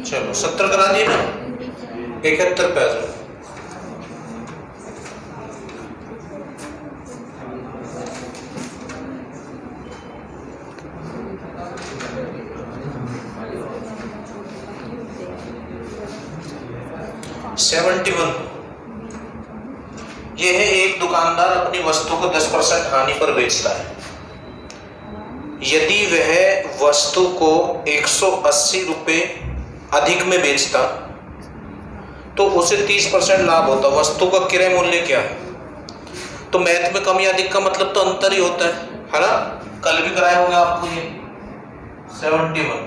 चलो 70 करा दिए ना, 71 पे आ जाओ। ये है एक दुकानदार अपनी वस्तु को 10% हानि पर बेचता है। यदि वह वस्तु को 180 रुपये अधिक में बेचता तो उसे 30% लाभ होता। वस्तु का क्रय मूल्य क्या है? तो मैथ में कम या अधिक का मतलब तो अंतर ही होता है ना। कल भी कराया होगा आपको ये 71।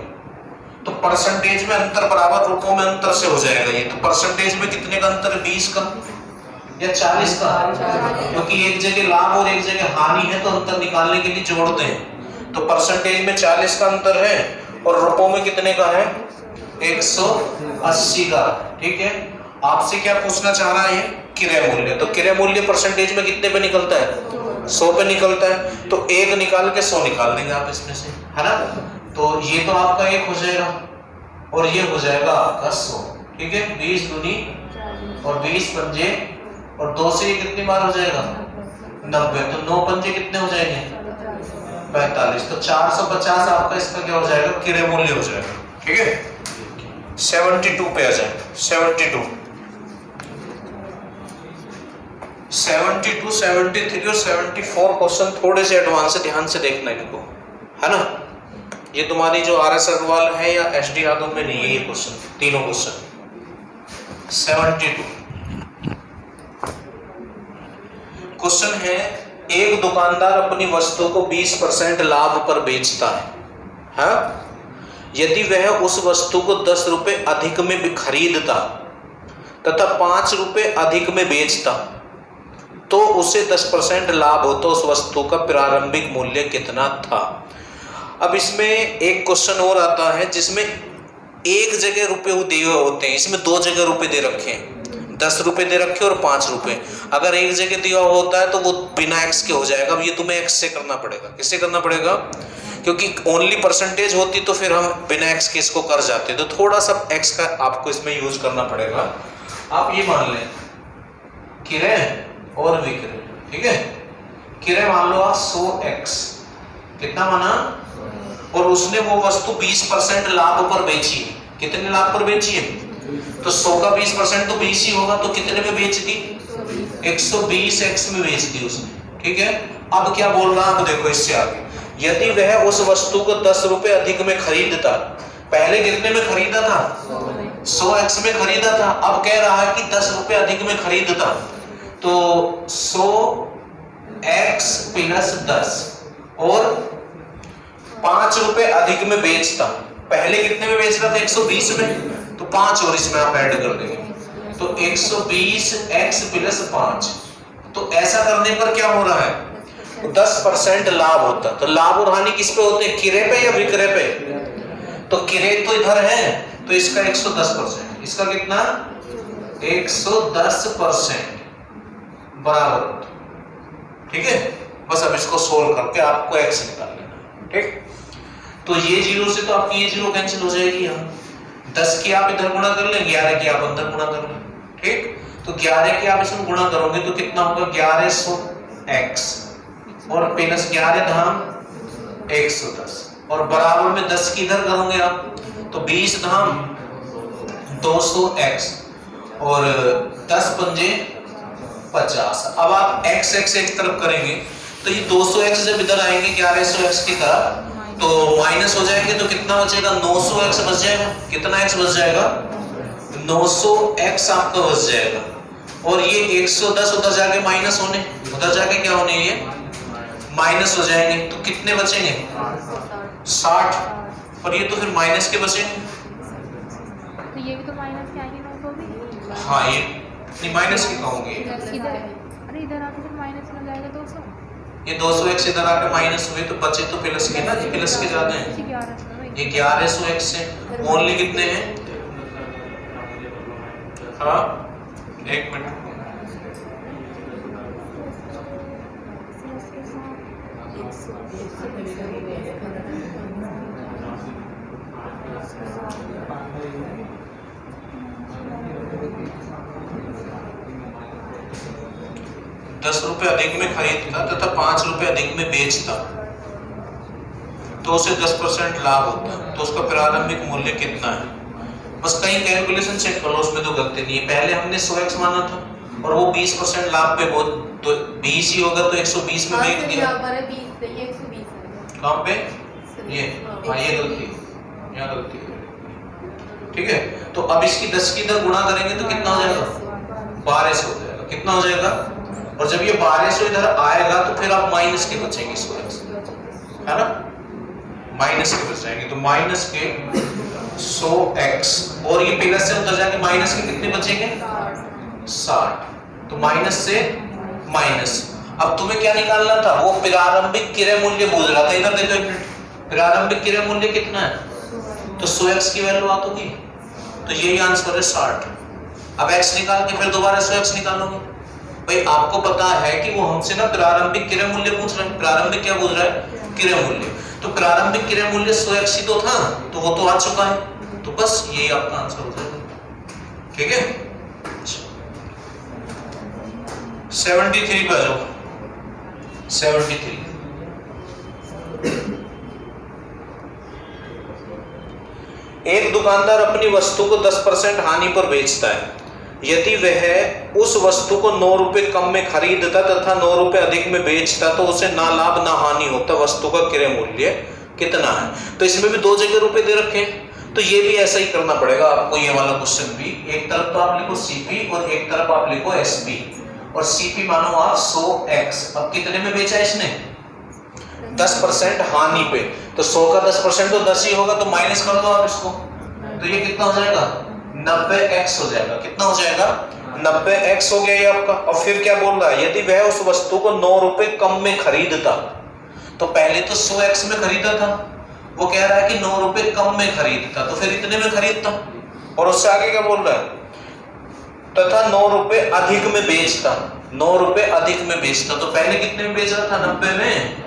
तो परसेंटेज में अंतर बराबर रूपों में अंतर से हो जाएगा ये। तो परसेंटेज में कितने का अंतर है? 20 का या 40 का? क्योंकि एक जगह लाभ और एक जगह हानि है तो अंतर निकालने के लिए जोड़ते हैं। तो परसेंटेज में 40 का अंतर है और रुपयों में कितने का है? 180 का। ठीक है, आपसे क्या पूछना चाह रहा है? क्रय मूल्य। तो क्रय मूल्य परसेंटेज में कितने पे निकलता है? 100 पे निकलता है। तो एक निकाल के 100 निकाल देंगे आप इसमें से, है ना। तो ये तो आपका एक हो जाएगा और ये हो जाएगा आपका 100। ठीक है, 20 दूनी और 20 पंजे और 2 से ये कितनी बार हो जाएगा? 90। तो 9 पंजे कितने हो जाएंगे? 45। तो 450 आपका इसका क्या हो जाएगा? क्रय मूल्य हो जाएगा। ठीक है, 72 पे आ जाए। 72, 73 और 74 क्वेश्चन थोड़े से एडवांस से ध्यान से देखना इनको, है ना। ये तुम्हारी जो RS अग्रवाल है या SD यादव में नहीं है ये क्वेश्चन, तीनों क्वेश्चन। 72 क्वेश्चन है, एक दुकानदार अपनी वस्तु को 20% लाभ पर बेचता है, हाँ? यदि वह उस वस्तु को 10 रुपए अधिक में खरीदता तथा 5 रुपए अधिक में बेचता तो उसे 10% लाभ होता। उस वस्तु का प्रारंभिक मूल्य कितना था? अब इसमें एक क्वेश्चन और आता है जिसमें एक जगह रुपए दिए होते हैं, इसमें 2 जगह रुपए दे रखे हैं, 10 रुपए दे रखे और 5 रुपए। अगर एक जगह दिया होता है तो वो बिना x के हो जाएगा। अब ये तुम्हें x से करना पड़ेगा। किससे करना पड़ेगा? क्योंकि ओनली परसेंटेज होती तो फिर हम बिना x के इसको कर जाते, तो थोड़ा सा x का आपको इसमें यूज करना पड़ेगा। आप ये मान लें क्रय और विक्रय। ठीक है, क्रय मान लो आप 100x, कितना माना? और उसने वो वस्तु 20% लाभ पर बेची। कितने लाभ पर बेची है? तो 100 का 20% तो 20 ही होगा। तो कितने में बेच दी? 120x में बेच दी उसने। ठीक है, अब क्या बोल रहा है? अब देखो इससे आगे, यदि वह उस वस्तु को 10 रुपए अधिक में खरीदता, पहले कितने में खरीदा था? 100x में खरीदा था। अब कह रहा है कि 10 रुपए अधिक में खरीदता, तो 100x प्लस 10 और 5 रुपए अधिक में बेचता। पहले कितने में बेच रहा था? 120 में, तो 5 और इसमें आप ऐड कर देंगे तो 120x प्लस 5। तो ऐसा करने पर क्या हो रहा है? 10% लाभ होता। तो लाभ और हानि किस पे होते हैं? क्रय पे या विक्रय पे? तो क्रय तो इधर है तो इसका 110%, इसका कितना? 110% बराबर। ठीक है, बस अब इसको सोल्व करके आपको x निकाल लेना। ठीक, तो ये 0 से तो आपकी ये 0 कैंसिल हो जाएगी। यहाँ 10 की आप इधर गुणा कर लें, 11 की आप अंदर गुणा कर लें। ठीक, तो 11 की आप इसमें गुणा करोगे तो कितना होगा? 1100x और प्लस 11 धाम 110 और बराबर में 10 की इधर करोगे आप तो 20 धाम 200x और 10 पंजे 50। अब आप x एक तरफ करेंगे तो ये 200x जब इधर आएंगे 1100x की तरफ तो माइनस हो जाएंगे, तो कितना बचेगा? 900x बच जाएगा। कितना x बच जाएगा? 900x आपका बच जाएगा। और ये 110 उधर जाके माइनस होने, उधर जाके क्या होने? ये माइनस हो जाएंगे। तो कितने बचेंगे? 60। और ये तो फिर माइनस के बचेंगे। तो ये भी तो माइनस के आएंगे 900 भी। हाँ, ये नहीं माइनस के कहूंगी। अरे इधर आके फिर माइनस में जाएगा 200। ये 200x इधर आके माइनस हुए तो बचे तो प्लस के ना, ये प्लस के ज्यादा हैं। ये 1100x से ओनली कितने हैं? हाँ, एक मिनट, ₹10 अधिक में खरीदता तथा 5 रुपए अधिक में बेचता तो उसे 10% लाभ होता, तो उसका प्रारंभिक मूल्य कितना है? बस कहीं कैलकुलेशन चेक कर लो, उसमें तो गलती नहीं है। पहले हमने 100x माना था और वो 20% लाभ पे बहुत, तो 20 ही होगा तो 120 में बेच दिया। कहाँ पे? ये गलती, यहाँ गलती है। ठीक है, तो अब इसकी 10 की इधर गुणा करेंगे तो कितना हो जाएगा? 1200 हो जाएगा। कितना हो जाएगा? और जब ये 1200 इधर आएगा तो फिर आप माइनस के बचेंगे 100x, है ना? माइनस के बच जाएंगे, तो माइनस के 100x और ये प्लस से उधर जाके माइनस के कितने बचेंगे? 60। तो माइनस से माइनस। अब तुम्हें क्या निकालना था? वो प्रारंभिक क्रय मूल्य बोल रहा था। इधर देखो एक मिनट, प्रारंभिक क्रय मूल्य कितना है? तो 100x की वैल्यू आ होगी, तो यही आंसर है 60। अब x निकाल के फिर दोबारा 100x निकालोगे। भाई आपको पता है कि वो हमसे ना प्रारंभिक क्रय मूल्य पूछ रहे हैं। प्रारंभिक क्या पूछ रहा है? क्रय मूल्य। तो प्रारंभिक क्रय मूल्य 100x ही तो था, तो वो तो आ चुका है, तो बस यही आपका आंसर हो जाएगा। ठीक है, 73 पे आ जाओ। 73 एक दुकानदार अपनी वस्तु को 10% हानि पर बेचता है। यदि वह उस वस्तु को 9 रुपए कम में खरीदता तथा 9 रुपए अधिक में बेचता तो उसे ना लाभ ना हानि होता। वस्तु का क्रय मूल्य कितना है? तो इसमें भी 2 जगह रुपए दे रखे हैं, तो ये भी ऐसा ही करना पड़ेगा आपको। ये वाला क्वेश्चन भी एक तरफ तो आप लिखो CP और एक तरफ आप लिखो SP। और CP मानो आप 100x। अब कितने में बेचा इसने? 10% हानि पे, तो 100 का 10% तो 10 ही होगा, तो माइनस कर दो आप इसको, तो ये कितना हो जाएगा? 90x हो जाएगा। कितना हो जाएगा? 90x हो गया ये आपका। और फिर क्या बोल रहा है? यदि वह उस वस्तु को 9 रुपए कम में खरीदता, तो पहले तो 100x में खरीदा था, वो कह रहा है कि 9 रुपए कम में खरीदता, तो फिर इतने में खरीदता। और उससे आगे क्या बोल रहा है? तथा 9 रुपए अधिक में बेचता। 9 रुपए अधिक में बेचता, तो पहले कितने में बेच रहा था? 90 में,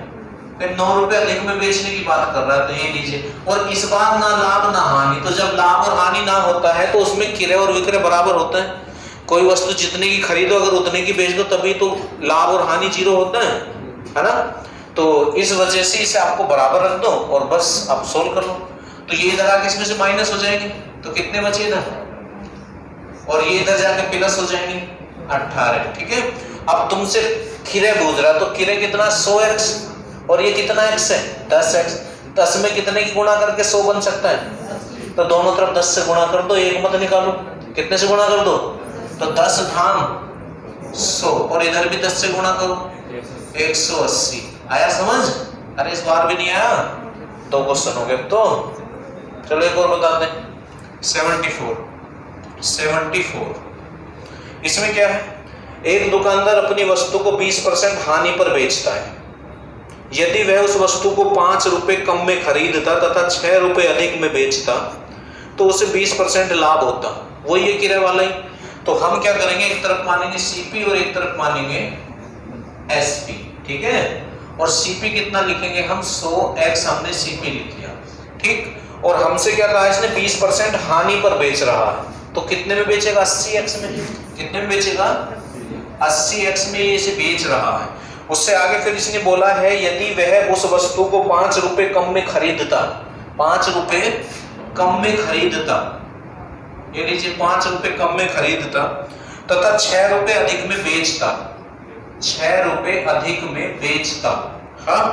फिर 9 रुपए अधिक में बेचने की बात कर रहा है, तो ये लीजिए। और इस बार ना लाभ ना हानि, तो जब लाभ और हानि ना होता है तो उसमें क्रय और विक्रय बराबर होता है। कोई वस्तु जितने की खरीदो अगर उतने की बेच दो तभी तो लाभ और हानि 0 होता है ना? तो इस वजह से इसे आपको बराबर रख दो और बस आप सोल्व कर लो। तो ये इधर आके इसमें से माइनस हो जाएंगे, तो कितने बचे इधर? और ये इधर जाके प्लस हो जाएंगे 18। ठीक है, अब तुमसे क्रय पूछ रहा, तो क्रय कितना? 100x और ये कितना x है? 10x। 10 में कितने की गुणा करके 100 बन सकता है? तो दोनों तरफ 10 से गुणा कर दो, एक मत निकालो। कितने से गुणा कर दो? तो 10 धाम 100 और इधर भी 10 से गुणा करो, 180। आया समझ? अरे इस बार भी नहीं आया, 2 क्वेश्चन हो गए। तो चलो एक और बता दें। 74 इसमें क्या है? एक दुकानदार अपनी वस्तु को 20% हानि पर बेचता है। यदि वह उस वस्तु को 5 रुपए कम में खरीदता तथा 6 रुपए अधिक में बेचता तो उसे 20% लाभ होता। वो ये क्रय वाला ही। तो हम क्या करेंगे? एक तरफ मानेंगे CP और एक तरफ मानेंगे SP। ठीक है, और CP कितना लिखेंगे हम? 100x हमने CP लिख लिया। ठीक, और हमसे क्या कहा इसने? 20% हानि पर बेच रहा है, तो कितने में बेचेगा? 80x में। कितने में बेचेगा? 80x में ये इसे बेच रहा है। उससे आगे फिर इसने बोला है यदि वह उस वस्तु को 5 रुपए कम में खरीदता, 5 रुपए कम में खरीदता, ये लीजिए 5 रुपए कम में खरीदता तथा 6 रुपए अधिक में बेचता, 6 रुपए अधिक में बेचता, हाँ,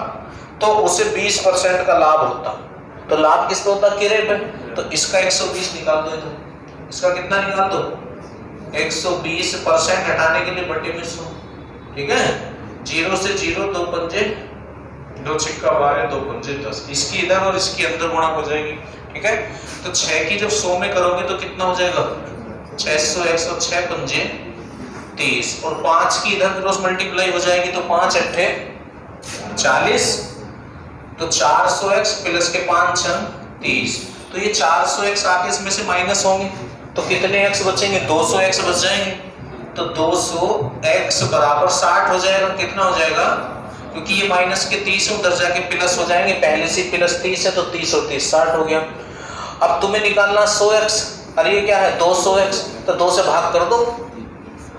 तो उसे 20% का लाभ होता। तो लाभ किसको होता? क्रय पे। तो इसका 120 निकाल दो इधर। इसका कितना निकाल दो? 120% हटाने के लिए बटे में 100। ठीक है, 0 से 0, 2 पंजे 2 छिक्का 12, 2 पंजे 10। इसकी इधर और इसकी अंदर गुणा हो जाएगी। ठीक है, तो 6 की जब 100 में करोगे तो कितना हो जाएगा? 600, 106 पंजे 30 और 5 की इधर क्रॉस मल्टीप्लाई हो जाएगी, तो 5 अट्ठे 40, तो 400x प्लस के 5 छन 30। तो ये 400x आके इसमें से माइनस होंगे, तो कितने x बचेंगे? 200x बच जाएंगे। तो 200x बराबर 60 हो जाएगा। कितना हो जाएगा? क्योंकि ये माइनस के 30 उधर जाके प्लस हो जाएंगे, पहले से प्लस 30 है तो 30 और 30 60 हो गया। अब तुम्हें निकालना 100x, अरे ये क्या है 200x, तो 2 से भाग कर दो।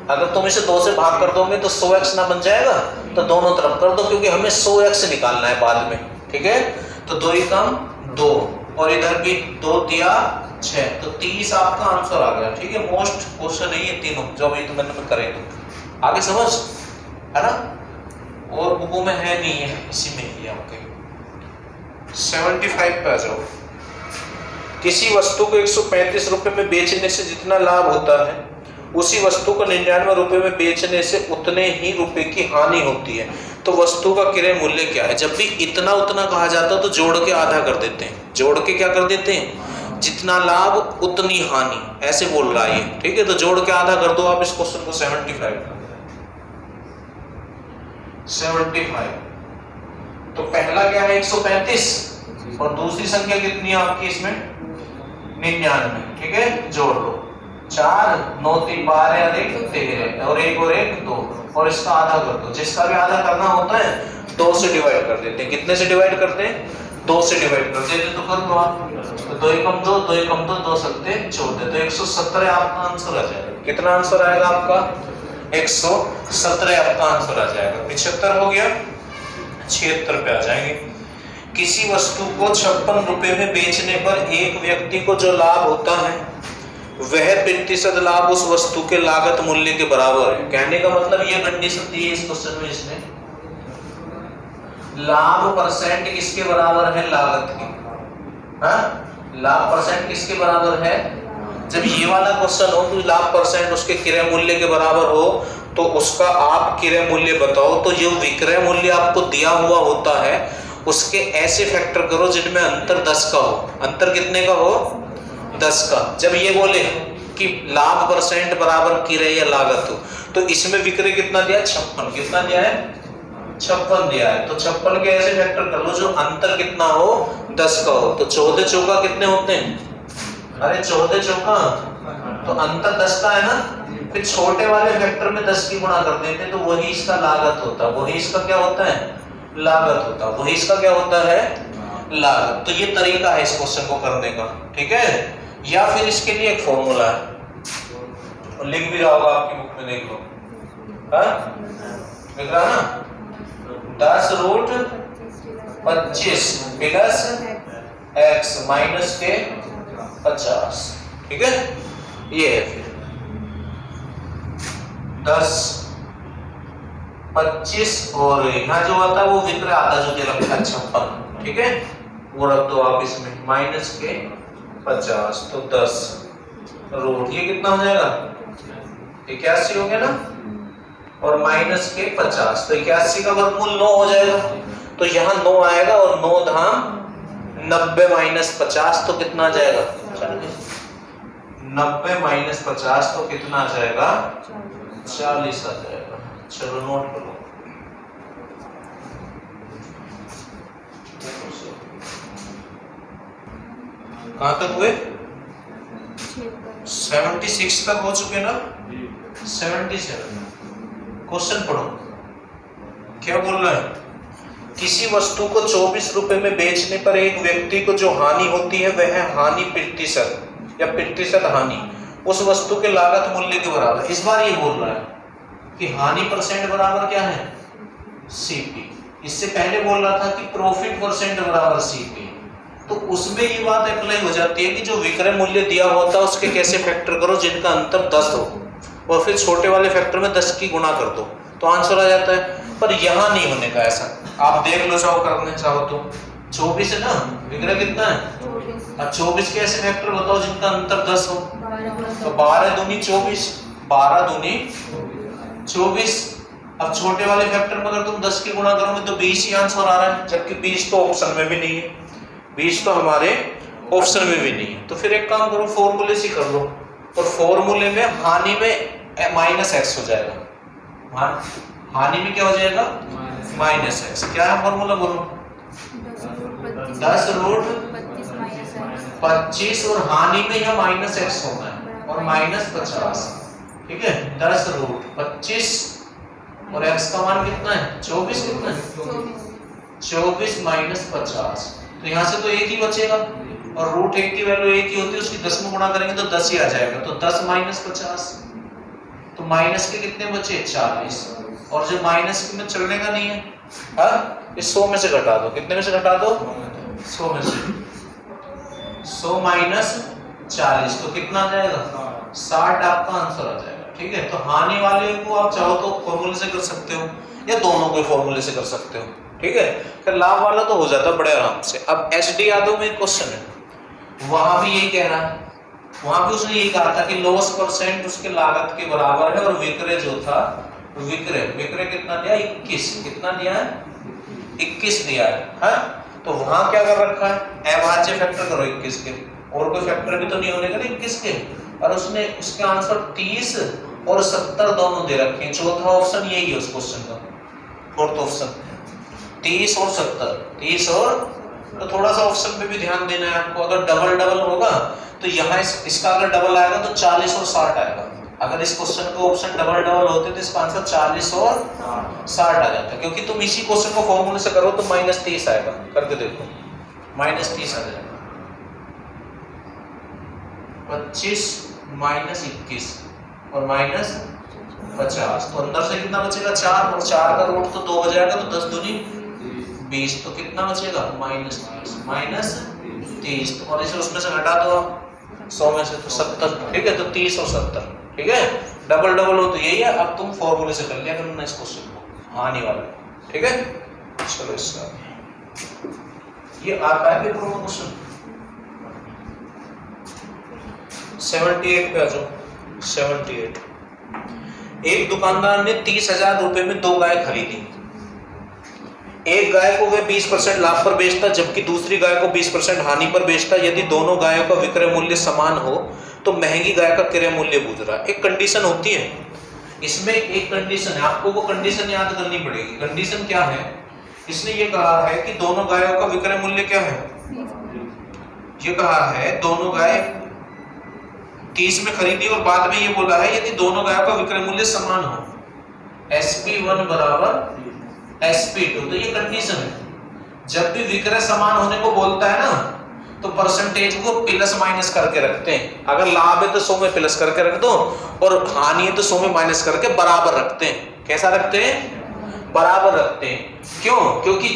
अगर तुम इसे 2 से भाग कर दोगे तो 100x ना बन जाएगा, तो दोनों तरफ कर दो, क्योंकि हमें 100x निकालना है बाद में। ठीक है, तो 2 एकम 2 और इधर भी 2 दिया 6, तो 30 आपका आंसर आ गया। ठीक है, मोस्ट क्वेश्चन है ये तीनों जो अभी मैंने करे, तो आगे समझ है ना, और बुकों में है नहीं है, इसी में ही आपके। 75 पे आ जाओ। किसी वस्तु को 135 रुपए में बेचने से जितना लाभ होता है, उसी वस्तु को 99 रुपए में बेचने से उतने ही रुपए की हानि होती है। तो वस्तु का क्रय मूल्य क्या है? जब भी इतना उतना कहा जाता है तो जोड़ के आधा कर देते हैं। जोड़ के क्या कर देते हैं? जितना लाभ उतनी हानि, ऐसे बोल रहा है ये। ठीक है, तो जोड़ के आधा कर दो आप इस क्वेश्चन को। 75 तो पहला क्या है 135 और दूसरी संख्या कितनी है आपकी इसमें 99। ठीक है, जोड़ लो 4 9 3 12 और 1 13 और 1 और 1 2 और इसका आधा कर दो। जिसका भी आधा करना होता है 2 से डिवाइड कर देते हैं। कितने से डिवाइड करते हैं? 2 से डिवाइड कर देते, तो कर दो आप। तो 2 एकम 2 2 एकम 2 2 सकते 14, तो 117 आपका आंसर आ जाएगा। कितना आंसर आएगा आपका? 117 आपका आंसर आ जाएगा। 75 हो गया, 76 पे आ जाएंगे। किसी वस्तु को 56 रुपए में बेचने पर एक व्यक्ति को जो लाभ होता है वह प्रतिशत लाभ उस वस्तु के लागत मूल्य के बराबर है। कहने का मतलब ये कंडीशन दी है इस क्वेश्चन में इसने, लाभ परसेंट किसके बराबर है? लागत के। हाँ, लाभ परसेंट किसके बराबर है? जब ये वाला क्वेश्चन हो कि लाभ परसेंट उसके क्रय मूल्य के बराबर हो, तो उसका आप क्रय मूल्य बताओ। तो जो विक्रय मूल्य आपको दिया हुआ होता है उसके ऐसे फैक्टर करो जिनमें अंतर 10 का हो। अंतर कितने का हो? 10 का। जब ये बोले कि लाभ परसेंट बराबर क्रय या लागत हो, तो इसमें विक्रय कितना दिया? 56। कितना दिया है? 56 दिया है। तो 56 के ऐसे फैक्टर कर लो जो अंतर कितना हो? 10 का हो। तो 14 चौका कितने होते हैं? अरे 14 चौका, तो अंतर 10 का है ना, फिर छोटे वाले फैक्टर में 10 की गुणा कर देते, तो वही इसका लागत होता है। वही इसका क्या होता है? लागत होता है। वही इसका क्या होता है? लागत। तो ये तरीका है इस क्वेश्चन को करने का। ठीक है, या फिर इसके लिए एक फॉर्मूला है, लिख भी रहा होगा आपकी बुक में, देख लो। लिख रहा ना, 10 रूट 25 प्लस x माइनस के 50। ठीक है, ये है फिर 10 25 और यहाँ जो आता है वो विक्रय आता है जो दे रखा है 56। ठीक है, वो रख दो आप इसमें, माइनस के 50, तो 10 रूट ये कितना हो जाएगा? 81 हो गया ना, और माइनस के 50, तो 81 का वर्गमूल 9 हो जाएगा। तो यहाँ 9 आएगा और 9 धाम 90 माइनस 50, तो कितना आ जाएगा? 90 माइनस 50 तो कितना आ जाएगा? 40 आ जाएगा। चलो नोट करो। कहां तक हुए? 76 तक हो चुके ना? 77 क्वेश्चन पढ़ो, क्या बोल रहा है? किसी वस्तु को 24 रुपए में बेचने पर एक व्यक्ति को जो हानि होती है वह हानि प्रतिशत या प्रतिशत हानि उस वस्तु के लागत मूल्य के बराबर। इस बार ये बोल रहा है कि हानि परसेंट बराबर क्या है? सीपी। इससे पहले बोल रहा था कि प्रॉफिट परसेंट बराबर सीपी। तो उसमें ये बात अप्लाई हो जाती है कि जो विक्रय मूल्य दिया होता है उसके कैसे फैक्टर करो जिनका अंतर 10 हो, और फिर छोटे वाले फैक्टर में 10 की गुणा कर दो, तो आंसर आ जाता है। पर यहाँ नहीं होने का ऐसा, आप देख लो, चाहो करने चाहो तो। 24 है ना, विक्रय कितना है? अब 24 के ऐसे फैक्टर बताओ जिनका अंतर 10 हो। तो 12 दूनी 24, 12 दूनी 24। अब छोटे वाले फैक्टर में अगर तुम 10 की गुणा करोगे तो 20 ही आंसर आ रहा है, जबकि 20 तो ऑप्शन में भी नहीं है। 20 तो हमारे ऑप्शन में भी नहीं है। तो फिर एक काम करो, फॉर्मूले से कर लो, और फॉर्मूले में हानि में माइनस एक्स हो जाएगा। हानि में क्या हो जाएगा? Minus x. क्या है फॉर्मूला बोलो? 10 रूट 25 और हानि में यह माइनस एक्स होना है और माइनस 50। ठीक है, 10 रूट 25 और एक्स का मान कितना है? 24। कितना है? 24 माइनस 50। तो यहाँ से तो एक ही बचेगा, और रूट 1 की वैल्यू 1 ही होती है, उसकी 10 में गुणा करेंगे तो 10 ही आ जाएगा। तो 10 माइनस 50, तो माइनस के कितने बचे 40, और जो माइनस में चलने का नहीं है, हाँ, इस 100 में से घटा दो। कितने में से घटा दो? 100 में से। 100 माइनस 40 तो कितना आ जाएगा? 60 आपका आंसर आ जाएगा। ठीक है, तो हानि वाले को आप चाहो तो फॉर्मूले से कर सकते हो या दोनों को फॉर्मूले से कर सकते हो। ठीक है, फिर लाभ वाला तो हो जाता बड़े आराम से। अब एचडी यादव में क्वेश्चन है, वहां भी यही कह रहा है, वहां भी उसने यही कहा था कि लॉस परसेंट उसके लागत के बराबर है, और विक्रय जो था विक्रय कितना दिया? 21। कितना दिया है? 21 दिया है, हाँ? तो वहां क्या कर रखा है? अभाज्य फैक्टर करो 21 के, और कोई फैक्टर भी तो नहीं होने का ना 21 के, और उसने उसके आंसर 30 और 70 दोनों दे रखे हैं। चौथा ऑप्शन यही है उस क्वेश्चन का, फोर्थ ऑप्शन 30 और 70, 30 और, तो थोड़ा सा ऑप्शन पे भी ध्यान देना है आपको। अगर डबल डबल होगा तो यहाँ इसका अगर डबल आएगा तो 40 और 60 आएगा। अगर इस क्वेश्चन का ऑप्शन डबल डबल होते तो इसका आंसर 40 और 60 आ जाता, क्योंकि तुम इसी क्वेश्चन को फॉर्मूले से करो तो -30 आएगा। करके देखो, -30 आ जाएगा। 25 माइनस 21 और माइनस 50, तो अंदर से कितना बचेगा? 4, और 4 का रूट तो 2 हो जाएगा, तो 10 दूनी 20, तो कितना बचेगा? -30, और इसे उसमें से घटा दो 100 में से, तो 70। ठीक है, तो 30 और 70। ठीक है, डबल डबल हो तो यही है। अब तुम फॉर्मूले से कर लिया करना इस क्वेश्चन को, हानि वाला। ठीक है, चलो इसका ये आता है पेपर में क्वेश्चन 78 पे आ जाओ। 78, एक दुकानदार ने 30,000 रुपए में 2 गाय खरीदी। एक गाय को वह 20% लाभ पर बेचता, जबकि दूसरी गाय को 20% हानि पर बेचता। यदि दोनों गायों का विक्रय मूल्य समान हो तो महंगी गाय का क्रय मूल्य बूझ रहा। एक कंडीशन होती है इसमें, एक कंडीशन है, आपको वो कंडीशन याद करनी पड़ेगी। कंडीशन क्या है? इसने ये कहा है कि दोनों गायों का विक्रय मूल्य क्या है? ये कहा है दोनों गाय 30 में खरीदी, और बाद में ये बोला है यदि दोनों गायों का विक्रय मूल्य समान हो, SP1 बराबर SP2। तो ये कंडीशन है। जब भी विक्रय समान होने को बोलता है ना, तो परसेंटेज को प्लस माइनस करके रखते हैं। अगर लाभ है तो 100 में प्लस करके रख दो, और हानि है तो 100 में माइनस करके बराबर रखते हैं। कैसा रखते हैं? बराबर रखते हैं। क्यों? क्योंकि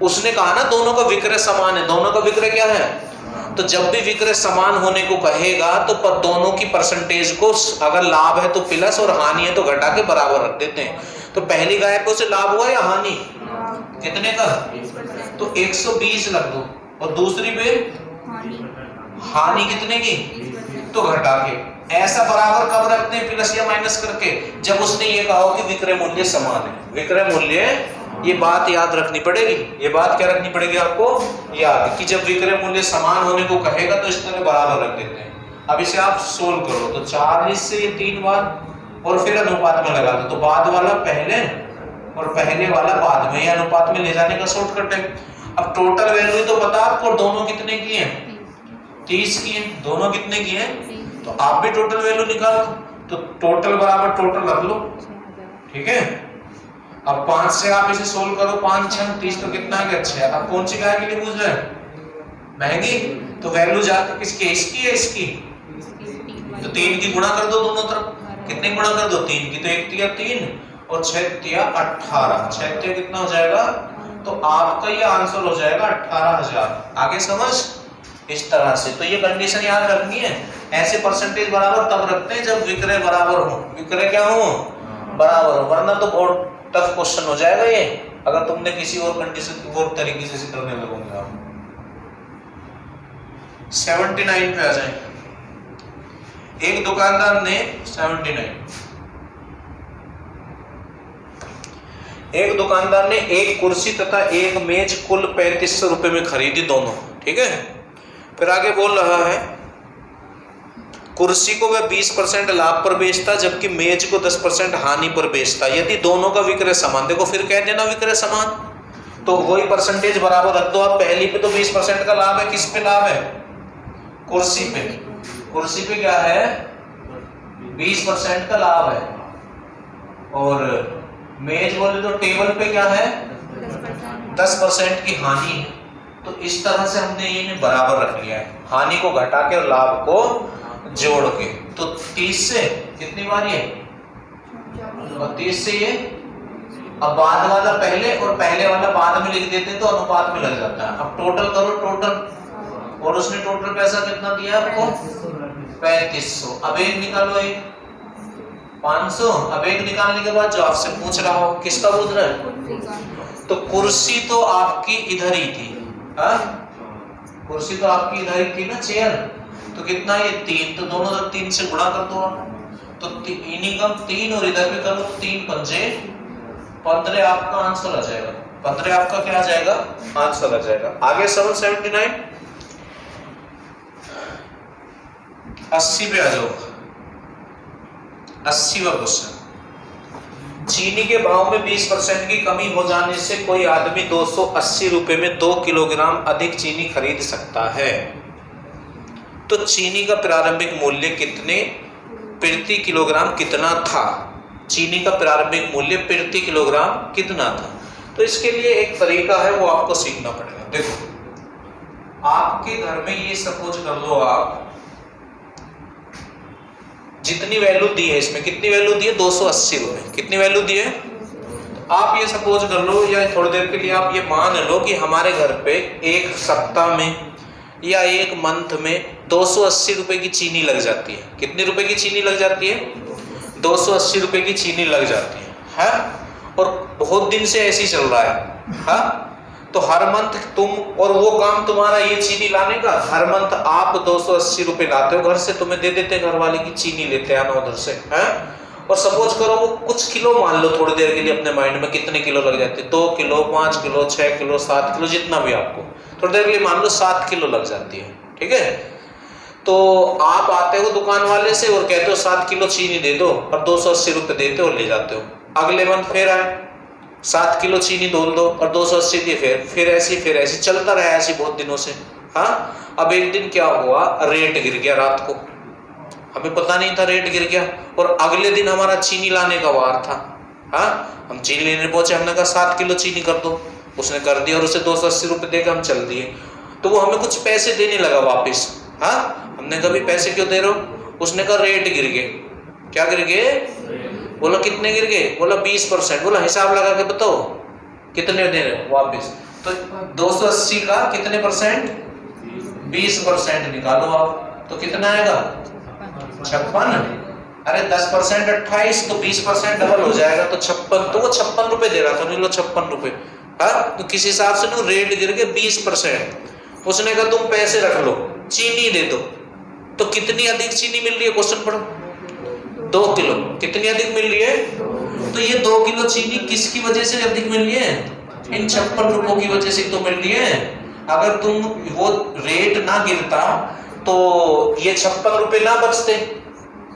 उसने कहा ना दोनों का विक्रय समान है। दोनों का विक्रय क्या है? तो जब भी विक्रय समान होने को कहेगा तो पर दोनों की परसेंटेज को, अगर लाभ है तो प्लस और हानि है तो घटा के बराबर रख देते हैं। तो पहली गाय पे उसे लाभ हुआ या हानि? कितने का? तो 120 लग दो, और दूसरी पे हानि कितने की? तो घटा के। ऐसा बराबर कब रखते हैं? प्लस या माइनस करके, जब उसने ये कहा कि विक्रय मूल्य समान है। विक्रय मूल्य, ये बात याद रखनी पड़ेगी। ये बात क्या रखनी पड़ेगी आपको? याद, कि जब विक्रय मूल्य समान होने को कहेगा तो इस तरह बराबर रख देते हैं। अब इसे आप सोल्व करो तो 40 से ये 3 बार, और फिर अनुपात में लगा दो, तो बाद वाला पहले और पहले वाला बाद में, ये अनुपात में ले जाने का शॉर्टकट है। अब टोटल वैल्यू तो पता आपको, दोनों कितने की है? 30 की है। दोनों कितने की है? तो आप भी टोटल वैल्यू निकाल दो, तो टोटल बराबर टोटल रख लो। ठीक है, अब 5 से आप इसे सोल्व करो, 5 6 30, तो कितना आ गया? 6। अब कौन सी गाय के लिए पूछ रहे हैं? महंगी। तो वैल्यू जाती किसकी? इसकी है इसकी, तो 3 की गुणा कर दो दोनों तरफ। कितने गुणा कर दो? 3 की। तो 1 तिया 3 और 6 तिया 18, 6 तिया कितना हो जाएगा? तो आपका ये आंसर हो जाएगा 18,000। आगे समझ? इस तरह से। तो ये कंडीशन याद रखनी है। ऐसे परसेंटेज बराबर तब रखते हैं जब विक्रय बराबर हो। विक्रय क्या हो? बराबर हो, वरना तो बहुत टफ क्वेश्चन हो जाएगा ये, अगर तुमने किसी और कंडीशन और तरीके से करने लगोगे आप। 79 पे आ जाए। एक दुकानदार ने 79, एक दुकानदार ने एक कुर्सी तथा एक मेज कुल 3500 रुपए में खरीदी दोनों। ठीक है, फिर आगे बोल रहा है कुर्सी को वह 20% लाभ पर बेचता, जबकि मेज को 10% हानि पर बेचता। यदि दोनों का विक्रय समान, देखो फिर कह देना विक्रय समान, तो वही परसेंटेज बराबर रख दो। आप पहली पे तो 20% का लाभ है, किस पे लाभ है? कुर्सी पे। कुर्सी पे क्या है? 20% का लाभ है, और मेज बोले तो टेबल पे क्या है? 10% की हानि तो इस तरह से हमने ये बराबर रख लिया है, हानि को घटा के और लाभ को जोड़ के। तो 30 से कितनी बार ये, और 30 से ये, अब बाद वाला पहले और पहले वाला बाद में लिख देते तो अनुपात में लग जाता है। अब टोटल करो टोटल, और उसने टोटल पैसा कितना दिया आपको 3500। अब एक निकालो, एक 500। अब एक निकालने के बाद जो आपसे पूछ रहा हो, किसका पूछ रहा है, तो कुर्सी तो आपकी इधर ही थी, हाँ कुर्सी तो आपकी इधर ही थी ना, चेयर, तो कितना ये 3, तो दोनों तरफ 3 से गुणा कर दो आप, तो इन्हीं कम 3 और इधर भी करो 3 पंजे 15, आपका आंसर आ जाएगा 15, आपका क्या आ जाएगा आंसर आ जाएगा। आगे 779 80 पे आ जाओ। 80वां क्वेश्चन, चीनी के भाव में 20% की कमी हो जाने से कोई आदमी 280 रुपए में 2 किलोग्राम अधिक चीनी खरीद सकता है, तो चीनी का प्रारंभिक मूल्य कितने प्रति किलोग्राम कितना था, चीनी का प्रारंभिक मूल्य प्रति किलोग्राम कितना था। तो इसके लिए एक तरीका है, वो आपको सीखना पड़ेगा। देखो आपके घर में ये सपोज कर लो, आप जितनी वैल्यू दी है इसमें, कितनी वैल्यू दी है 280 रुपए, कितनी वैल्यू दी है, आप ये सपोज कर लो या थोड़ी देर के लिए आप ये मान लो कि हमारे घर पे एक सप्ताह में या एक मंथ में 280 रुपए की चीनी लग जाती है। कितने रुपए की चीनी लग जाती है, 280 रुपए की चीनी लग जाती है, और बहुत दिन से ऐसे ही चल रहा है, हाँ तो हर मंथ तुम, और वो काम तुम्हारा ये चीनी लाने का, हर मंथ आप 280 रुपए लाते हो घर से, तुम्हें दे देते घर वाले की चीनी लेते हैं ना उधर से, हैं। और सपोज करो वो कुछ किलो मान लो थोड़ी देर के लिए अपने माइंड में, कितने किलो लग जाते, 2 किलो 5 किलो 6 किलो 7 किलो, जितना भी आपको थोड़ी देर के लिए मान लो 7 किलो लग जाती है, ठीक है। तो आप आते हो दुकान वाले से और कहते हो 7 किलो चीनी दे दो, और 280 रुपए देते हो, ले जाते हो। अगले मंथ फिर आए 7 किलो चीनी तोल दो और 280 दिए, फिर ऐसे चलता रहा ऐसे बहुत दिनों से, हाँ। अब एक दिन क्या हुआ, रेट गिर गया, रात को हमें पता नहीं था रेट गिर गया, और अगले दिन हमारा चीनी लाने का वार था, हाँ। हम चीनी लेने पहुंचे, हमने कहा 7 किलो चीनी कर दो, उसने कर दिया, और उसे 280 रुपए देकर हम चल दिए। तो वो हमें कुछ पैसे देने लगा वापिस, हाँ। हमने कहा पैसे क्यों दे रहे हो, उसने कहा रेट गिर गए। क्या गिर गए, बोला कितने गिर गए, बोला 20%। बोला हिसाब लगा के बताओ कितने दे रहे हो वापिस, तो 280 का कितने परसेंट, 20% निकालो आप, तो कितना आएगा 56। अरे 10% 28, तो 20% डबल हो जाएगा, तो 56, तो वो 56 रुपए दे रहा था, नहीं लो 56 रुपए, हाँ। तो किसी हिसाब से ना रेट गिर के 20%, उसने कहा तुम पैसे रख लो, चीनी दे दो। तो कितनी अधिक चीनी मिल रही है, क्वेश्चन पढ़ो, 2 किलो, कितनी अधिक मिल रही है, तो ये 2 किलो चीनी किसकी वजह से अधिक मिल रही है, इन 56 रुपयों की वजह से तो मिल रही है। अगर तुम वो रेट ना गिरता तो ये 56 रुपए ना बचते,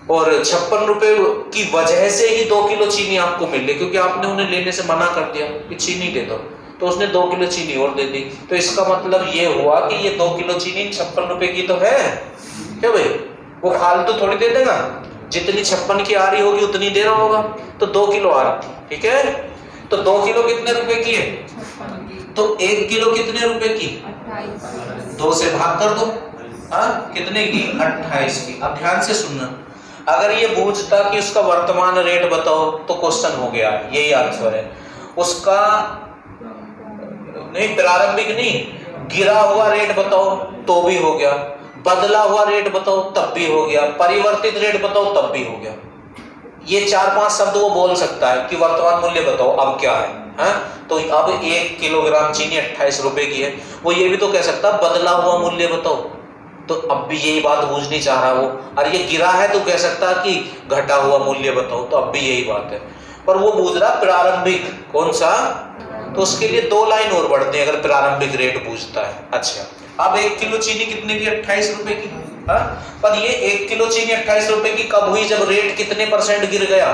और 56 रुपए की वजह से ही 2 किलो चीनी आपको मिल रही, क्योंकि आपने उन्हें लेने से मना कर दिया कि चीनी दे दो, तो उसने 2 किलो चीनी और दे दी। तो इसका मतलब ये हुआ कि ये 2 किलो चीनी 56 रुपए की तो है, क्या भाई, वो फालतू थोड़ी दे देगा, जितनी 56 की आ रही होगी उतनी दे रहा होगा, तो 2 किलो आ रही थी, ठीक है। तो 2 किलो कितने रुपए की है, तो 1 किलो कितने रुपए की, 2 से भाग कर दो, हाँ कितने की, 28 की। अब ध्यान से सुनना, अगर ये पूछता कि उसका वर्तमान रेट बताओ, तो क्वेश्चन हो गया, यही आंसर है उसका, नहीं प्रारंभिक नहीं, गिरा हुआ रेट बताओ तो भी हो गया, बदला हुआ रेट बताओ तब भी हो गया, परिवर्तित रेट बताओ तब भी हो गया। ये 4-5 शब्द वो बोल सकता है कि वर्तमान मूल्य बताओ अब क्या है, हाँ? तो अब 1 किलोग्राम चीनी 28 रुपए की है, वो ये भी तो कह सकता बदला हुआ मूल्य बताओ, तो अब भी यही बात पूछनी चाह रहा वो। और ये गिरा है तो कह सकता कि घटा हुआ मूल्य बताओ, तो अब भी यही बात है, पर वो पूछ रहा प्रारंभिक कौन सा, तो उसके लिए 2 लाइन और बढ़ते हैं अगर प्रारंभिक रेट पूछता है। अच्छा, अब 1 किलो चीनी कितने की, 28 रुपए की, हाँ? पर ये 1 किलो चीनी 28 रुपए की कब हुई, जब रेट कितने % गिर गया,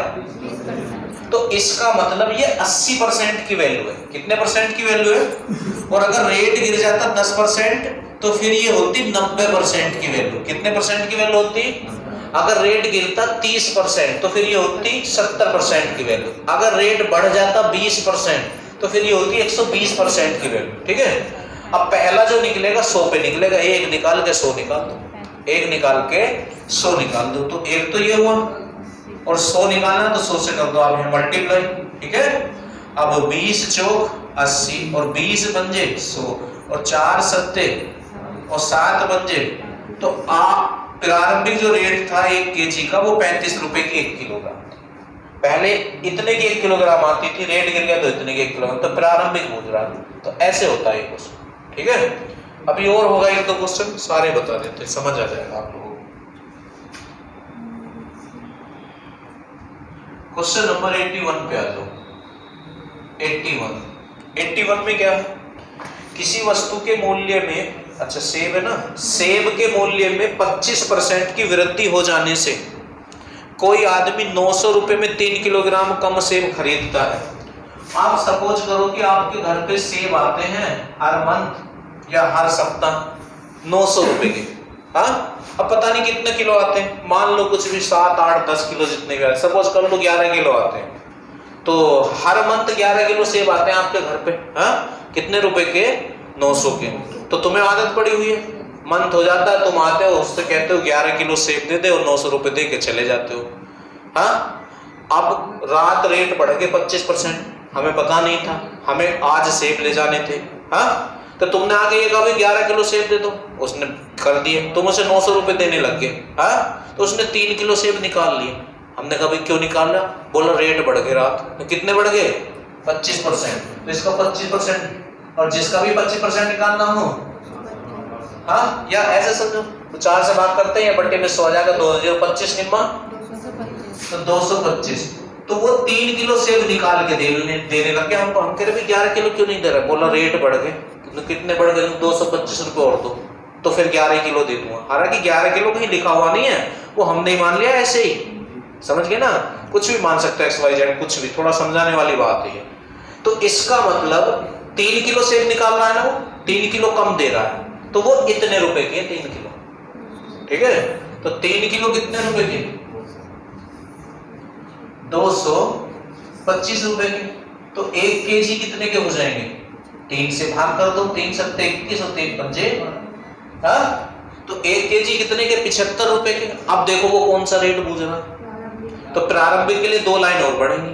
तो इसका मतलब ये 80% की वैल्यू है। कितने % की वैल्यू है, और अगर रेट गिर जाता 10% तो फिर ये होती 90% की वैल्यू। कितने % की वैल्यू होती, अगर रेट गिरता 30% तो फिर ये होती 70% की वैल्यू। अगर रेट बढ़ जाता 20% तो फिर ये होती 120% की वैल्यू, ठीक है। अब पहला जो निकलेगा 100 पे निकलेगा, एक निकाल के 100 निकाल दो, एक निकाल के 100 निकाल दो, तो एक तो ये हुआ, और 100 निकालना तो 100 से कर दो आप मल्टीप्लाई, ठीक है। अब 20 चौक 80 और 20 पंजे 100 और 4 सत्ते और 7 पंजे, तो प्रारंभिक जो रेट था 1 केजी का वो 35 रुपए की 1 किलोग्राम। पहले इतने की 1 किलोग्राम आती थी, रेट गिर गया तो इतने की 1 किलोग्राम, तो प्रारंभिक पूछ रहा है। तो ऐसे होता है क्वेश्चन, ठीक है। अभी और होगा एक दो क्वेश्चन, सारे बता देते, समझ आ जाएगा आप लोगों को। क्वेश्चन नंबर 81 पे आ जाओ। 81 में क्या है, किसी वस्तु के मूल्य में, अच्छा सेब है ना, सेब के मूल्य में 25% की वृद्धि हो जाने से कोई आदमी 900 रुपए में 3 किलोग्राम कम सेब खरीदता है। आप सपोज करो कि आपके घर पे सेब आते हैं हर मंथ या हर सप्ताह 900 रुपए के, हाँ। अब पता नहीं कितने किलो आते हैं, मान लो कुछ भी 7, 8, 10 किलो जितने भी, सपोज कर लो 11 किलो आते हैं, तो हर मंथ 11 किलो सेब आते हैं आपके घर पे, हाँ। कितने रुपए के? 900 के। तो तुम्हें आदत पड़ी हुई है, मंथ हो जाता है, तुम आते हो उससे कहते हो 11 किलो सेब दे दे और 900 रुपए दे के चले जाते हो, हाँ। अब रात रेट बढ़ गए 25%, हमें पता नहीं था, हमें आज सेब ले जाने थे, हाँ। तो तुमने आके ये कहा 11 किलो सेब दे दो, उसने कर दिए, तुम उसे 900 रुपए देने लग गए, हाँ। तो उसने 3 किलो सेब निकाल लिए। हमने कहा क्यों निकाल रहा? बोला रेट बढ़ गए रात। तो कितने बढ़ गए? 25%। तो इसका 25% और जिसका भी 25% निकालना हो, हाँ, या ऐसे समझो तो 4 से भाग करते हैं या बट्टे में 100 आ जाएगा, 2025 निम्मा तो 225। तो वो 3 किलो सेब निकाल के देने लगे हमको। हम कह रहे 11 किलो क्यों नहीं दे रहा? बोला रेट बढ़ गए। तो कितने बढ़ गए? 225 रुपए और दो, तो फिर 11 किलो दे दूंगा। हालांकि 11 किलो कहीं लिखा हुआ नहीं है, वो हमने ही मान लिया ऐसे ही, समझ गए ना। कुछ भी मान सकते हैं, XYZ कुछ भी, थोड़ा समझाने वाली बात है। तो इसका मतलब 3 किलो सेब निकाल रहा है ना, वो 3 किलो कम दे रहा है, तो वो इतने रुपए के 3 किलो, ठीक है। तो 3 किलो कितने रुपए के? 225 रुपए के। तो 1 केजी कितने के हो जाएंगे? 3 से भाग कर दो, 3 सत्ते 21 और 3 पंजे, हाँ। तो 1 केजी कितने के? 75 रुपए के। अब देखो वो कौन सा रेट पूछ रहा, तो प्रारंभिक के लिए 2 लाइन और बढ़ेंगी।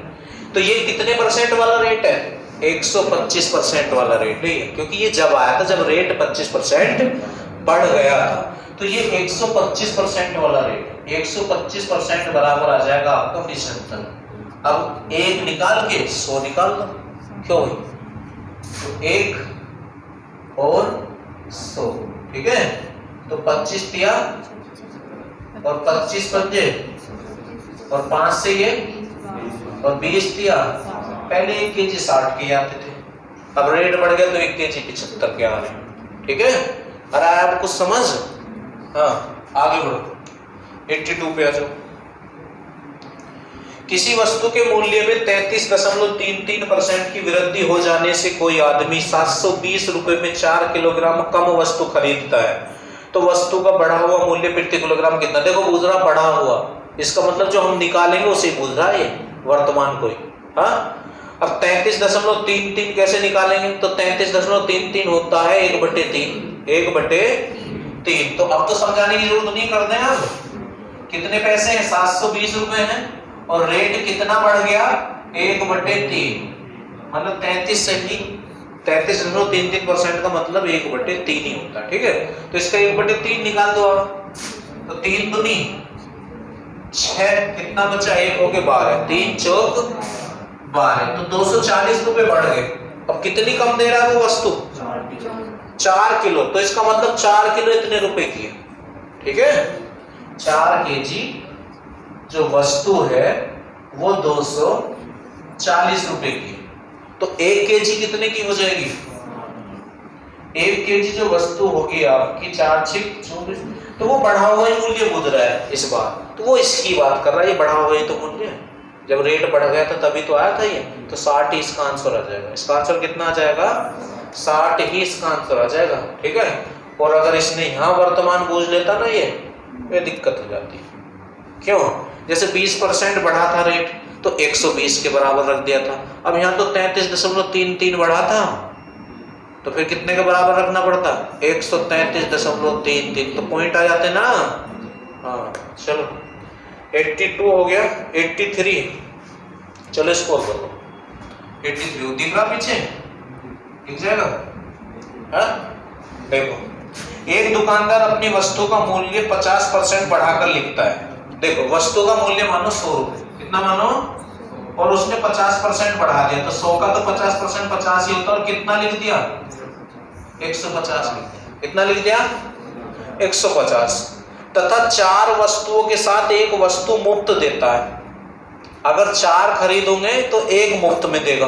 तो ये कितने परसेंट वाला रेट है? 125% वाला रेट है, क्योंकि ये जब आया था जब रेट 25% बढ़ गया था, तो ये 125% वाला रेट, 125% बराबर आ जाएगा आपका 75। अब 1 निकाल के 100 निकाल दो, क्यों? तो 1 और 100, ठीक है। तो 25 दिया और 25 पंजे और 5 से ये और 20 दिया। पहले 1 केजी 60 के आते थे, अब रेट बढ़ गया तो 1 केजी 75 के आ रहे हैं, ठीक है। अरे आप कुछ समझ, हाँ आगे बढ़ो। 82 पे आ जाओ। किसी वस्तु के मूल्य में 33.33% की वृद्धि हो जाने से कोई आदमी 720 रुपए में 4 किलोग्राम कम वस्तु खरीदता है, तो वस्तु का बढ़ा हुआ मूल्य प्रति किलोग्राम कितना? देखो पूछ रहा बढ़ा हुआ, इसका मतलब जो हम निकालेंगे उसे पूछ रहा है, वर्तमान कोई, हाँ। अब 33.33 कैसे निकालेंगे? तो 33.33 होता है 1/3, 1/3। तो अब तो समझाने की जरूरत नहीं, कर दें आप। कितने पैसे हैं? 720 रुपए हैं, और रेट कितना बढ़ गया? 1/3, मतलब 33 से ही 33.33% का मतलब 1/3 ही होता है, ठीक है। तो इसका 1/3 निकाल दो आप, तो 3 दूनी 6, कितना बचा? 1 हो गए 12, 3 चौक 12, तो 240 रुपए बढ़ गए। अब कितनी कम दे रहा है वो वस्तु? 4 किलो। तो इसका मतलब 4 किलो इतने रुपए की है, ठीक है। 4 केजी जो वस्तु है वो 240 रुपए की, तो 1 केजी कितने की हो जाएगी? 1 केजी जो वस्तु होगी आपकी 4 6 24, तो वो बढ़ा हुआ ही मूल्य बुझ रहा है इस बार, तो वो इसकी बात कर रहा है, ये बढ़ा हुआ ही तो मूल्य, जब रेट बढ़ गया था तभी तो आया था ये। तो 60 ही इसका आंसर आ जाएगा। इसका आंसर कितना आ जाएगा? 60 ही इसका आंसर आ जाएगा, ठीक है। और अगर इसने यहाँ वर्तमान बूझ लेता ना, ये दिक्कत हो जाती है। क्यों? जैसे 20% बढ़ा था रेट, तो 120 के बराबर रख दिया था। अब यहाँ तो 33.33 बढ़ा था, तो फिर कितने के बराबर रखना पड़ता? 133.33। तो पॉइंट आ जाते ना। हाँ चलो 82 हो गया, 83। चलो स्कोर कर लो। 83 दिख रहा पीछे, दिख जाएगा। हाँ देखो, एक दुकानदार अपनी वस्तु का मूल्य 50% बढ़ाकर लिखता है। देखो वस्तु का मूल्य मानो 100 रुपए, कितना मानो, और उसने 50% बढ़ा दिया, तो 100 का तो 50% 50 ही होता है, और कितना लिख दिया? 150 लिख दिया। कितना लिख दिया? 150। तथा 4 वस्तुओं के साथ एक वस्तु मुफ्त देता है। अगर 4 खरीदोगे तो एक मुफ्त में देगा।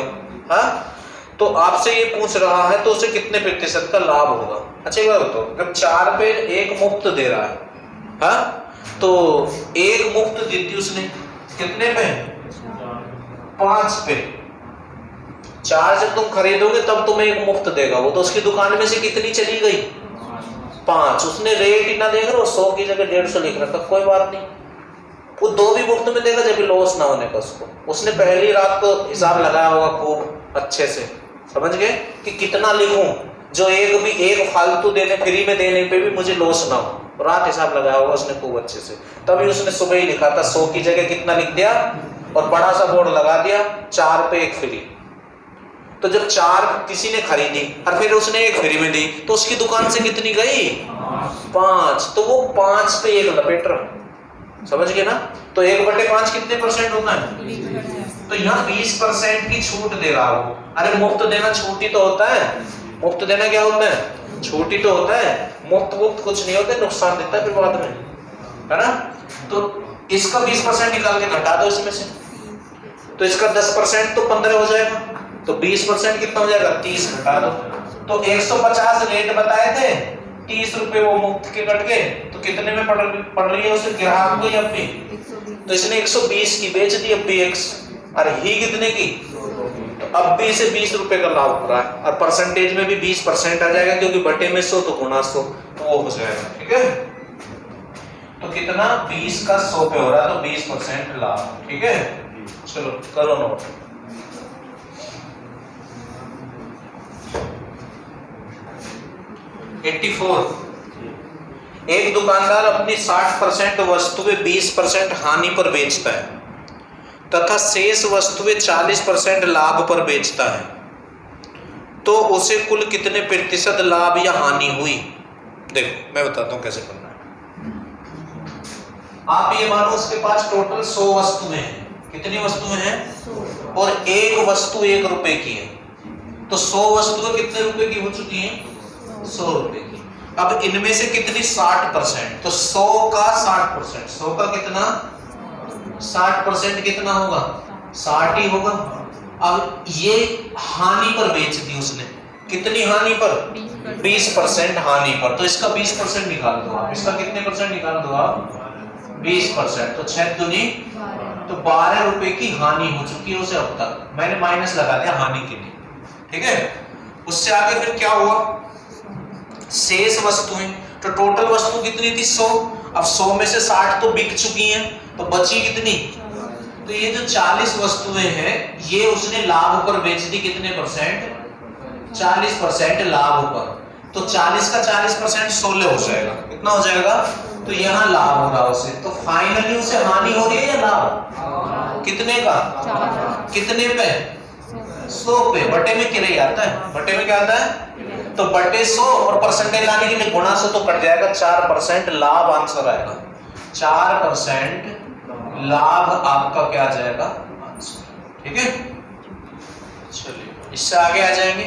हाँ, तो आपसे ये पूछ रहा है तो उसे कितने प्रतिशत का लाभ होगा? अच्छा ये बताओ, जब 4 पे एक मुफ्त दे रहा है, हाँ, तो एक मुफ्त दी थी उसने कितने पे? 5 पे। 4 जब तुम खरीदोगे तब तुम्हें एक मुफ्त देगा वो, तो उसकी दुकान में से कितनी चली गई? 5। उसने रेट ही ना देख रहे, 100 की जगह 150 लिख रखा, कोई बात नहीं, वो 2 भी मुफ्त में देगा जब भी लॉस ना होने का उसको। उसने पहली रात को हिसाब लगाया होगा खूब अच्छे से, समझ गए कि कितना लिखूं जो एक फालतू देने, फ्री में देने पे भी मुझे लॉस ना हो। रात हिसाब लगाया होगा उसने खूब अच्छे से, तभी उसने सुबह ही लिखा था 100 की जगह कितना लिख दिया, और बड़ा सा बोर्ड लगा दिया 4 पे 1 फ्री। तो जब 4 किसी ने खरीदी और फिर उसने 1 फ्री में दी, तो उसकी दुकान से कितनी गई? 5। तो वो 5 पे 1 लपेट रहा, समझ गए ना। तो 1/5 कितने परसेंट होता है? तो यहाँ 20% की छूट दे रहा हो। अरे मुफ्त देना छूट ही तो होता है। मुफ्त देना क्या होता है? छूट ही तो होता है। मुफ्त कुछ नहीं होता, नुकसान देता है फिर बाद में, है ना। तो इसका 20% निकाल के घटा दो इसमें से, तो इसका 10% तो 15 हो जाएगा, तो 20% कितना हो जाएगा? 30 घटा दो। तो 150 रेट बताए थे, 30 रुपए वो मुफ्त के कट गए, तो कितने में पड़ रही है उसे ग्राहक को? अब भी तो इसने 120 की बेच दी, अब भी अरे ही कितने की? तो अब भी इसे 20 रुपए का लाभ हो रहा है, और परसेंटेज में भी 20% आ जाएगा, क्योंकि बटे में 100 तो गुना 100, तो वो हो जाएगा। ठीक है, तो कितना? 20 का 100 पे हो रहा है, तो 20% लाभ। ठीक है, चलो करो नोट। एक दुकानदार अपनी 60% वस्तुएं 20% हानि पर बेचता है तथा शेष वस्तुएं 40% लाभ पर बेचता है, तो उसे कुल कितने प्रतिशत लाभ या हानि हुई? देखो मैं बताता हूं कैसे करना है। आप ये मानो उसके पास टोटल 100 वस्तुएं हैं। कितनी वस्तुएं हैं? और एक वस्तु 1 रुपए की है, तो 100 वस्तुएं कितने रुपए की हो चुकी हैं? 100 रुपए की। अब इनमें से कितनी? 60%। तो 100 का 60%, 100 का कितना? 60% कितना होगा? 60 ही होगा। अब ये हानि पर बेच दी उसने, कितनी हानि पर? 20% हानि पर, तो इसका 20% निकाल दो आप। इसका कितने परसेंट निकाल दो आप? 20%। तो 6 दूनी तो 12 रुपए की हानि हो चुकी है उसे अब तक। मैंने माइनस लगा दिया हानि के लिए। ठीक है, उससे आगे फिर क्या हुआ? शेष वस्तुएं, तो टोटल वस्तु कितनी थी? 100। अब 100 में से 60 तो बिक चुकी हैं, तो बची कितनी? तो ये जो 40 वस्तुएं हैं ये उसने लाभ पर बेच दी। कितने परसेंट? 40% लाभ पर। तो 40 का 40% 16 हो जाएगा। कितना हो जाएगा? तो यहाँ लाभ हो रहा उसे, तो फाइनली उसे हानि हो रही है या लाभ? कितने का? कितने पे? 100 पे। बटे में किराया आता है, बटे में क्या आता है? तो बटे 100 और परसेंटेज लाने के लिए गुणा 100 तो कट जाएगा, 4% लाभ आंसर आएगा। 4% लाभ आपका क्या आ जाएगा? आंसर। ठीक है, चलिए इससे आगे आ जाएंगे।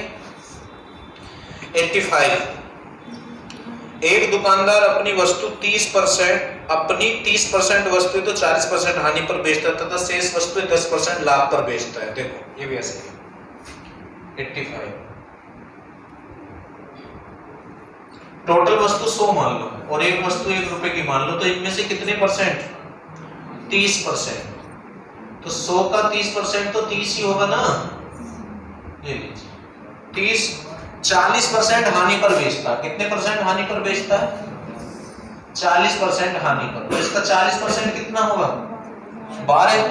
85। एक दुकानदार अपनी वस्तु 30% वस्तु तो 40% हानि पर बेचता है तथा शेष वस्तु 10% लाभ पर बेचता है। देखो ये भी ऐसे ही। 85 टोटल वस्तु 100 मान लो और एक वस्तु 1 रुपए की मान लो, तो इनमें से कितने परसेंट? 30%। तो 100 का 30% तो 30 ही होगा ना। ये लीजिए 30। 40% हानि पर बेचता है। कितने परसेंट हानि पर बेचता है? 40% हानि पर। तो इसका 40% कितना होगा? 12।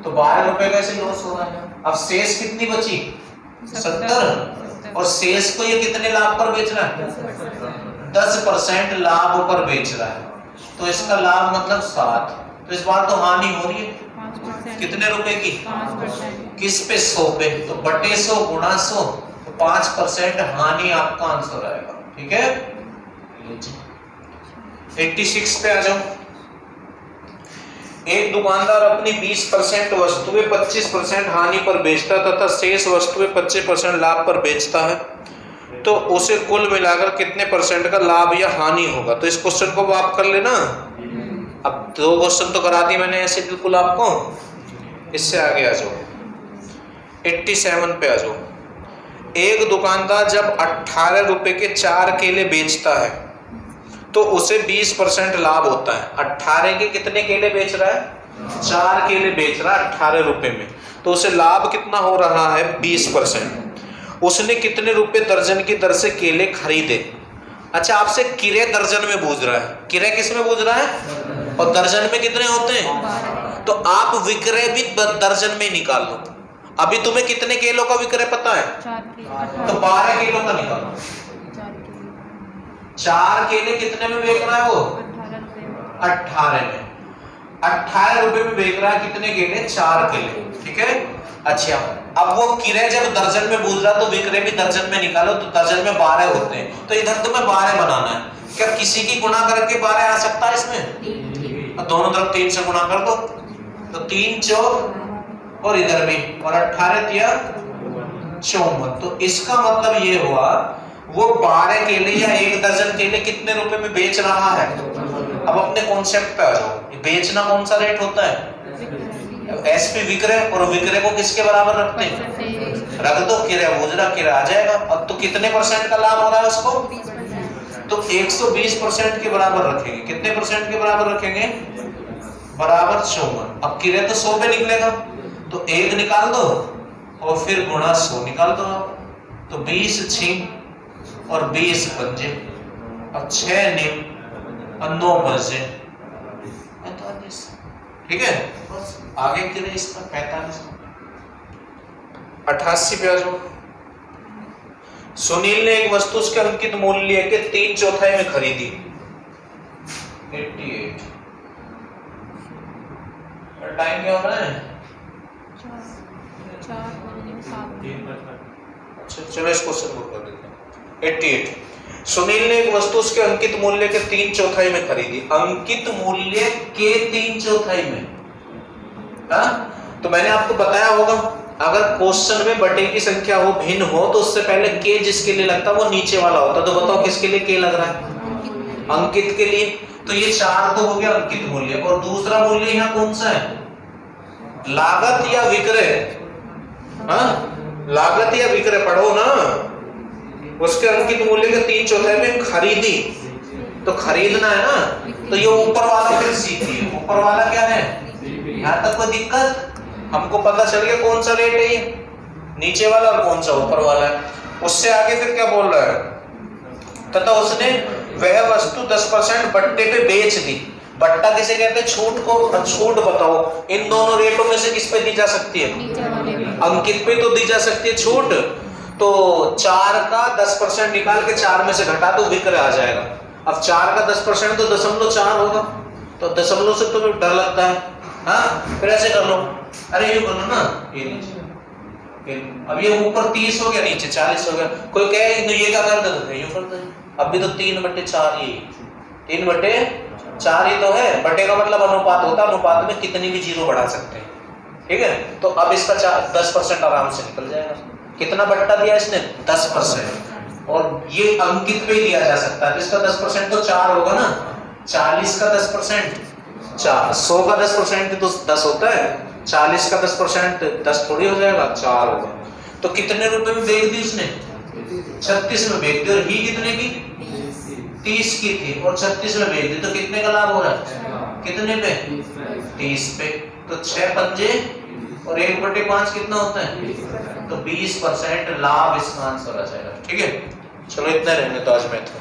तो 12 रुपए का इसे लॉस हो रहा है। अब शेष कितनी बची? 70। और शेष को ये कितने लाभ पर बेच रहा है? 10% लाभ पर बेच रहा है। तो इसका लाभ मतलब 7। तो इस बार तो हानि हो रही है 5%। कितने रुपए की? 5%। किस पे? 100 पे। तो बटे 100 गुणा 100 तो 5% हानि आपका आंसर आएगा। ठीक है, 86 पे आ जाओ। एक दुकानदार अपनी 20% वस्तुएं 25% हानि पर बेचता तथा शेष वस्तुएं 25% लाभ पर बेचता है, तो उसे कुल मिलाकर कितने परसेंट का लाभ या हानि होगा? तो इस क्वेश्चन को आप कर लेना। अब 2 क्वेश्चन तो करा दिए मैंने ऐसे बिल्कुल आपको। इससे आगे आ जाओ, 87 पे आ जाओ। एक दुकानदार जब 18 रुपए के 4 केले बेचता है तो उसे 20% लाभ होता है। 18 के कितने केले बेच रहा है? 4 केले बेच रहा है 18 रुपए में, तो उसे लाभ कितना हो रहा है? 20%। उसने कितने रुपए दर्जन की दर से केले खरीदे? अच्छा, आपसे किरे दर्जन में पूछ रहा है। किरे किस में पूछ रहा है? और दर्जन में कितने होते हैं? तो आप विक्रय भी दर्जन में निकाल लो। अभी तुम्हें कितने किलो का विक्रय पता है? 4 किलो। तो 12 किलो का निकालो। 4 केले कितने में बेच रहा है वो? 18 में। 18 रुपए में बेच रहा है कितने केले? 4 केले। ठीक है, अच्छा। अब वो किराया जब दर्जन में पूछ रहा तो विक्रय भी दर्जन में निकालो, तो दर्जन में 12 होते हैं। तो इधर तुम्हें 12 बनाना है। क्या किसी की गुणा करके 12 आ सकता है इसमें? तो दोनों तरफ 3 से गुणा कर दो, तो 3 4 और इधर भी, और 18 तिया 54। तो इसका मतलब ये हुआ वो 12 केले या 1 दर्जन केले कितने रुपए में बेच रहा है? अब अपने कॉन्सेप्ट पे आ जाओ। बेचना कौन सा रेट होता है? एसपी विक्रय, और विक्रय को किसके बराबर रखते हैं? रख दो किराया, मुजरा किराया आ जाएगा। अब तो कितने परसेंट का लाभ हो रहा है उसको? तो 120% के बराबर रखेंगे। कितने परसेंट के बराबर रखेंगे? बराबर 54। अब किराया तो 100 पे निकलेगा, तो 1 निकाल दो और फिर गुणा 100 निकाल दो आप। तो 20 6 और 20 पंजे और 6 निम और 9 बजे 45। ठीक है, बस आगे के लिए इसका 45। 88 पे आ जाओ। सुनील ने एक वस्तु उसके अंकित मूल्य के 3/4 में खरीदी। 88। टाइम क्या हो रहा है? 4 अच्छा, चलो इस क्वेश्चन को कर देते हैं। 88। सुनील ने एक वस्तु उसके अंकित मूल्य के 3/4 में खरीदी। अंकित मूल्य के 3/4 में, हाँ? तो मैंने आपको बताया होगा, अगर क्वेश्चन में बटे की संख्या हो, भिन्न हो, तो उससे पहले के जिसके लिए लगता है वो नीचे वाला होता है। तो बताओ किसके लिए के लग रहा है? अंकित के लिए। तो ये 4 तो हो गया अंकित मूल्य, और दूसरा मूल्य यहाँ कौन सा है? लागत या विक्रय? हाँ, लागत या विक्रय पढ़ो ना। उसके अंकित मूल्य के 3/4 में खरीदी, तो खरीदना है ना। तो ये ऊपर वाला फिर सीखिए, ऊपर वाला क्या है? यहाँ तक कोई दिक्कत? हमको पता चल गया कौन सा रेट है ये, नीचे वाला और कौन सा ऊपर वाला है। उससे आगे फिर क्या बोल रहा है? तथा उसने वह वस्तु 10% बट्टे पे बेच दी। बट्टा किसे कहते हैं? छूट को। छूट बताओ, इन दोनों रेटों में से किस पे दी जा सकती है? अंकित पे तो दी जा सकती है छूट। तो 4 का 10% निकाल के 4 में से घटा दो, विक्रय आ जाएगा। अब 4 का 10% तो 0.4 होगा, तो दशमलव से तो डर लगता है। हाँ, फिर ऐसे कर लो। अरे ये कर लो ना, ये नीचे। अब ये ऊपर 30 हो गया, नीचे 40 हो गया। कोई कहे ये क्या कर दे? ये कर दे। अब भी तो 3/4 ही, 3/4 ही तो है। बटे का मतलब अनुपात होता है, अनुपात में कितनी भी जीरो बढ़ा सकते हैं। ठीक है, तो अब इसका 10% आराम से निकल जाएगा। कितना बट्टा दिया इसने? 10%। और ये अंकित पे ही दिया जा सकता है। इसका 10% तो 4 होगा ना। 40 का 10% 4, 100 का 10% तो 10 होता है। 40 का 10% 10 थोड़ी हो जाएगा, 4 होगा। तो कितने रुपए में बेच दी उसने? 36 में बेच दी। और ही कितने की? 30 की थी, और 36 में बेच दी। तो कितने का लाभ हो रहा है? कितने पे? 30 पे। तो 6 पंजे और 1/5 कितना होता है? तो 20% लाभ इसका आंसर आ जाएगा। ठीक है, चलो इतना रहने तो आज मैथ में।